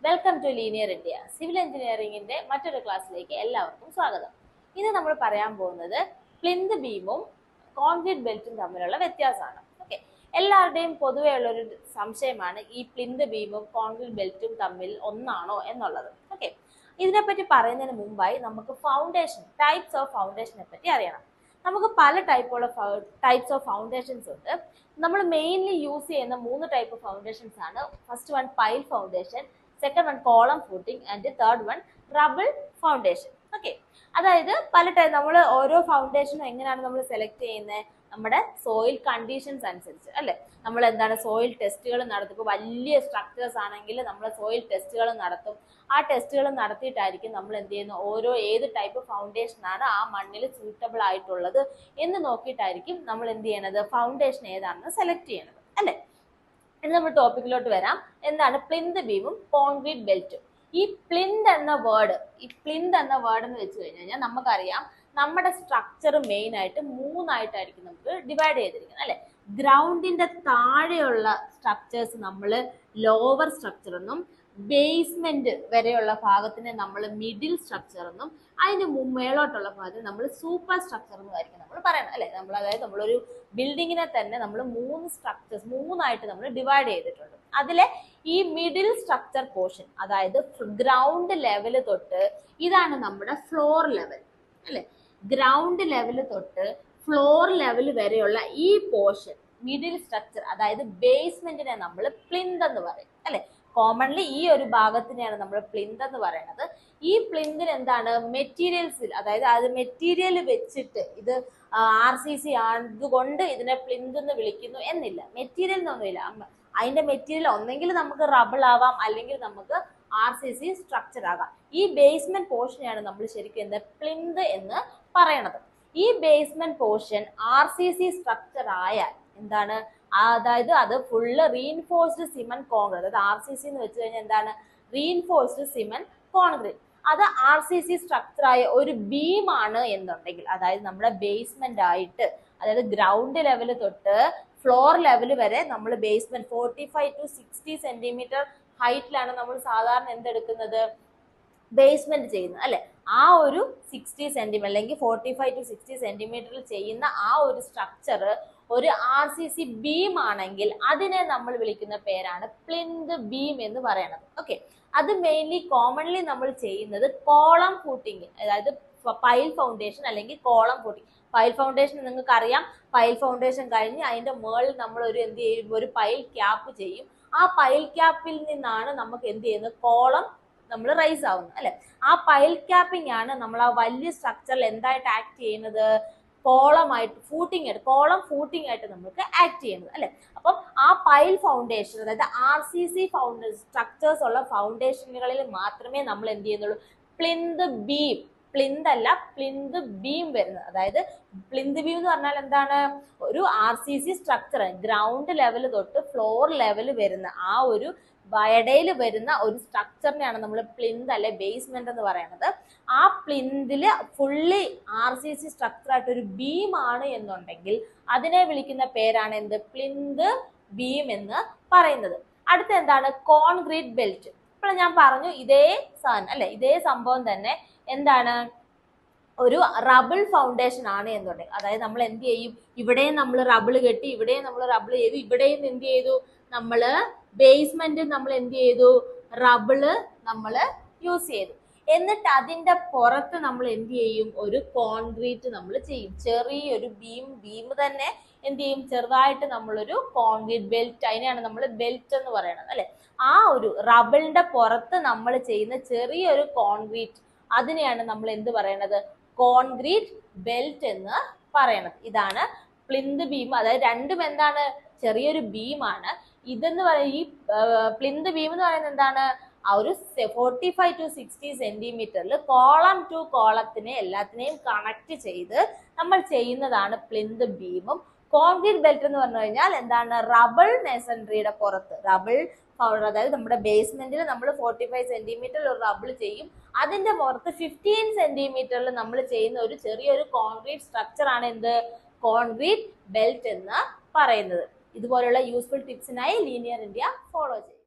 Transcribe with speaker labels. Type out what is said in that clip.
Speaker 1: Welcome to Linear India. Civil എഞ്ചിനീയറിംഗിന്റെ മറ്റൊരു ക്ലാസ്സിലേക്ക് എല്ലാവർക്കും സ്വാഗതം. ഇന്ന് നമ്മൾ പറയാൻ പോകുന്നത് പ്ലിന്ത് ബീമും കോൺക്രീറ്റ് ബെൽറ്റും തമ്മിലുള്ള വ്യത്യാസമാണ്. ഓക്കെ, എല്ലാവരുടെയും പൊതുവേ ഉള്ളൊരു സംശയമാണ് ഈ പ്ലിന്ത് ബീമും കോൺക്രീറ്റ് ബെൽറ്റും തമ്മിൽ ഒന്നാണോ എന്നുള്ളത്. ഓക്കെ, ഇതിനെപ്പറ്റി പറയുന്നതിന് മുമ്പായി നമുക്ക് ടൈപ്സ് ഓഫ് ഫൗണ്ടേഷനെ പറ്റി അറിയണം. നമുക്ക് പല ടൈപ്സ് ഓഫ് ഫൗണ്ടേഷൻസ് ഉണ്ട്. നമ്മൾ മെയിൻലി യൂസ് ചെയ്യുന്ന 3 ടൈപ്പ് ഓഫ് ഫൗണ്ടേഷൻസ് ആണ്. First one pile foundation, second one column footing and third one റബിൾ foundation. Okay, അതായത് നമ്മൾ ഓരോ ഫൗണ്ടേഷനും എങ്ങനെയാണ് നമ്മൾ സെലക്ട് ചെയ്യുന്നത്? നമ്മുടെ സോയിൽ കണ്ടീഷൻസ് അനുസരിച്ച് അല്ലെ. നമ്മൾ സോയിൽ ടെസ്റ്റുകൾ നടത്തും. ഇപ്പോൾ വലിയ സ്ട്രക്ചേഴ്സ് ആണെങ്കിൽ നമ്മൾ സോയിൽ ടെസ്റ്റുകൾ നടത്തും. ആ ടെസ്റ്റുകൾ നടത്തിയിട്ടായിരിക്കും നമ്മൾ ഏത് ടൈപ്പ് ഫൗണ്ടേഷൻ ആണ് ആ മണ്ണിൽ സൂട്ടബിൾ ആയിട്ടുള്ളത് എന്ന് നോക്കിയിട്ടായിരിക്കും നമ്മൾ ഫൗണ്ടേഷൻ ഏതാണെന്ന് സെലക്ട് ചെയ്യണത് അല്ലെ. ഇനി നമ്മൾ ടോപ്പിക്കിലോട്ട് വരാം. എന്താണ് പ്ലിന്ത് ബീമും കോൺക്രീറ്റ് ബെൽറ്റും? ഈ പ്ലിന്ത് എന്ന വേർഡ് എന്ന് വെച്ച് കഴിഞ്ഞാൽ നമുക്കറിയാം, നമ്മുടെ സ്ട്രക്ചർ മെയിൻ ആയിട്ട് 3 ആയിട്ടായിരിക്കും നമുക്ക് ഡിവൈഡ് ചെയ്തിരിക്കുന്നത് അല്ലെ. ഗ്രൗണ്ടിന്റെ താഴെയുള്ള സ്ട്രക്ചേഴ്സ് നമ്മൾ ലോവർ സ്ട്രക്ചർ എന്നും, ബേസ്മെന്റ് വരെയുള്ള ഭാഗത്തിനെ നമ്മൾ മിഡിൽ സ്ട്രക്ചർ എന്നും, അതിന് മേളോട്ടുള്ള ഭാഗത്തിന് നമ്മൾ സൂപ്പർ സ്ട്രക്ചർ എന്നുമായിരിക്കും നമ്മൾ പറയുന്നത് അല്ലെ. നമ്മളൊരു ബിൽഡിങ്ങിനെ തന്നെ നമ്മൾ 3 ആയിട്ട് നമ്മൾ ഡിവൈഡ് ചെയ്തിട്ടുണ്ട്. അതിലെ ഈ മിഡിൽ സ്ട്രക്ചർ പോർഷൻ, അതായത് ഗ്രൗണ്ട് ലെവല് തൊട്ട്, ഇതാണ് നമ്മുടെ ഫ്ലോർ ലെവൽ അല്ലെ. ഗ്രൗണ്ട് ലെവല് തൊട്ട് ഫ്ലോർ ലെവൽ വരെയുള്ള ഈ പോർഷൻ മിഡിൽ സ്ട്രക്ചർ, അതായത് ബേസ്മെന്റിനെ നമ്മൾ പ്ലിന്ത് എന്ന് പറയും അല്ലെ. കോമൺലി ഈ ഒരു ഭാഗത്തിനെയാണ് നമ്മൾ പ്ലിന്ത് എന്ന് പറയുന്നത്. ഈ പ്ലിന്തിന് മെറ്റീരിയൽസിൽ, അതായത് മെറ്റീരിയൽ വെച്ചിട്ട് ഇത് RCC അതുകൊണ്ട് ഇതിനെ പ്ലിന്ത് എന്ന് വിളിക്കുന്നു എന്നില്ല. മെറ്റീരിയൽ എന്നൊന്നുമില്ല. അതിന്റെ മെറ്റീരിയൽ ഒന്നെങ്കിൽ നമുക്ക് റബിൾ ആവാം, അല്ലെങ്കിൽ നമുക്ക് RCC സ്ട്രക്ചർ ആകാം. ഈ ബേസ്മെന്റ് പോർഷനെയാണ് നമ്മൾ ശരിക്കും പ്ലിന്ത് എന്ന് പറയണത്. ഈ ബേസ്മെന്റ് പോർഷൻ RCC സ്ട്രക്ചർ ആയാൽ അതായത് അത് ഫുള്ള് റീഇൻഫോഴ്സ്ഡ് സിമന്റ് കോൺക്രീറ്റ്, അതായത് RCC എന്ന് വെച്ച് കഴിഞ്ഞാൽ റീഇൻഫോഴ്സ്ഡ് സിമന്റ് കോൺക്രീറ്റ്, അത് RCC സ്ട്രക്ചർ ആയ ഒരു ബീമാണ് എന്നുണ്ടെങ്കിൽ, അതായത് നമ്മുടെ ബേസ്മെന്റ് ആയിട്ട്, അതായത് ഗ്രൗണ്ട് ലെവൽ തൊട്ട് ഫ്ലോർ ലെവൽ വരെ നമ്മൾ ബേസ്മെന്റ് 45 to 60 സെന്റിമീറ്റർ ഹൈറ്റിലാണ് നമ്മൾ സാധാരണ എന്തെടുക്കുന്നത്, ബേസ്മെന്റ് ചെയ്യുന്നത് അല്ലെ. ആ ഒരു 60 സെന്റിമീറ്റർ അല്ലെങ്കിൽ 45 to 60 സെന്റിമീറ്ററിൽ ചെയ്യുന്ന ആ ഒരു സ്ട്രക്ചർ ഒരു RCC ബീം ആണെങ്കിൽ അതിനെ നമ്മൾ വിളിക്കുന്ന പേരാണ് പ്ലിന്ത് ബീം എന്ന് പറയുന്നത്. ഓക്കെ, അത് മെയിൻലി കോമൺലി നമ്മൾ ചെയ്യുന്നത് കോളം ഫൂട്ടിങ്, അതായത് പൈൽ ഫൗണ്ടേഷൻ അല്ലെങ്കിൽ കോളം ഫൂട്ടിങ്. പൈൽ ഫൗണ്ടേഷൻ നിങ്ങൾക്ക് അറിയാം. പൈൽ ഫൗണ്ടേഷൻ കഴിഞ്ഞ് അതിന്റെ മുകളിൽ നമ്മൾ ഒരു പൈൽ ക്യാപ്പ് ചെയ്യും. ആ പൈൽ ക്യാപ്പിൽ നിന്നാണ് നമുക്ക് കോളം നമ്മൾ റൈസ് ആവുന്നത് അല്ലെ. ആ പൈൽ ക്യാപ്പിംഗ് ആണ് നമ്മൾ ആ വലിയ സ്ട്രക്ചറിൽ എന്തായിട്ട് ആക്ട് ചെയ്യുന്നത്, കോളം ഫൂട്ടിംഗ് ആയിട്ട് നമുക്ക് ആക്ട് ചെയ്യുന്നത് അല്ലെ. അപ്പം ആ പൈൽ ഫൗണ്ടേഷൻ, അതായത് RCC സ്ട്രക്ചേഴ്സ് ഉള്ള ഫൗണ്ടേഷനുകളിൽ മാത്രമേ നമ്മൾ പ്ലിന്ത് ബീം, പ്ലിന്ത് അല്ല പ്ലിന്ത് ബീം വരുന്നത്. അതായത് പ്ലിന്ത് ബീം എന്ന് പറഞ്ഞാൽ ഒരു RCC സ്ട്രക്ചർ, ഗ്രൗണ്ട് ലെവൽ തൊട്ട് ഫ്ലോർ ലെവൽ വരുന്ന ആ ഒരു ഇടയിൽ വരുന്ന ഒരു സ്ട്രക്ചറിനെയാണ് നമ്മൾ പ്ലിന്ത് അല്ലെ ബേസ്മെന്റ് എന്ന് പറയുന്നത്. ആ പ്ലിന്തില് ഫുള്ളി RCC സ്ട്രക്ചർ ആയിട്ട് ഒരു ബീം ആണ് എന്നുണ്ടെങ്കിൽ അതിനെ വിളിക്കുന്ന പേരാണ് പ്ലിന്ത് ബീം എന്ന് പറയുന്നത്. അടുത്ത കോൺക്രീറ്റ് ബെൽറ്റ്. ഇപ്പോൾ ഞാൻ പറഞ്ഞു ഇതേ സാധനം അല്ലെ, ഇതേ സംഭവം തന്നെ ഒരു റബിൾ ഫൗണ്ടേഷൻ ആണ് എന്നുണ്ടെങ്കിൽ, അതായത് നമ്മൾ എന്ത് ചെയ്യും, ഇവിടെയും നമ്മൾ റബിൾ കെട്ടി, ഇവിടെയും നമ്മൾ റബിൾ ചെയ്തു, ഇവിടെയും എന്ത് ചെയ്തു, നമ്മള് ബേസ്മെന്റ് നമ്മൾ എന്ത് ചെയ്തു, റബിള് നമ്മൾ യൂസ് ചെയ്തു. എന്നിട്ട് അതിന്റെ പുറത്ത് നമ്മൾ എന്ത് ചെയ്യും, ഒരു കോൺക്രീറ്റ് നമ്മൾ ചെയ്യും. ചെറിയൊരു ബീം തന്നെ എന്ത് ചെയ്യും, ചെറുതായിട്ട് നമ്മളൊരു കോൺക്രീറ്റ് ബെൽറ്റ്, അതിനെയാണ് നമ്മൾ ബെൽറ്റ് എന്ന് പറയുന്നത് അല്ലെ. ആ ഒരു റബിളിന്റെ പുറത്ത് നമ്മൾ ചെയ്യുന്ന ചെറിയൊരു കോൺക്രീറ്റ്, അതിനെയാണ് നമ്മൾ എന്ത് പറയണത്, കോൺക്രീറ്റ് ബെൽറ്റ് എന്ന് പറയണത്. ഇതാണ് പ്ലിന്ത് ബീം. അതായത് രണ്ടും ചെറിയൊരു ബീമാണ്. ഇതെന്ന് പറയുന്നത്, ഈ പ്ലിന്ത് ബീം എന്ന് പറയുന്നത് ആ ഒരു 45 to 60 സെന്റിമീറ്ററിൽ കോളം ടു കോളത്തിനെ എല്ലാത്തിനെയും കണക്ട് ചെയ്ത് നമ്മൾ ചെയ്യുന്നതാണ് പ്ലിന്ത് ബീമും. കോൺക്രീറ്റ് ബെൽറ്റ് എന്ന് പറഞ്ഞു കഴിഞ്ഞാൽ റബിൾ മെസൻട്രിയുടെ പുറത്ത്, അതായത് നമ്മുടെ ബേസ്മെന്റിൽ നമ്മൾ 45 സെന്റിമീറ്ററിൽ ഒരു റബിൾ ചെയ്യും. അതിന്റെ പുറത്ത് 15 സെന്റിമീറ്ററിൽ നമ്മൾ ചെയ്യുന്ന ഒരു ചെറിയൊരു കോൺക്രീറ്റ് സ്ട്രക്ചർ ആണ് കോൺക്രീറ്റ് ബെൽറ്റ് എന്ന് പറയുന്നത്. ഇതുപോലുള്ള യൂസ്ഫുൾ ടിപ്സിനായി ലീനിയർ ഇന്ത്യ ഫോളോ ചെയ്യും.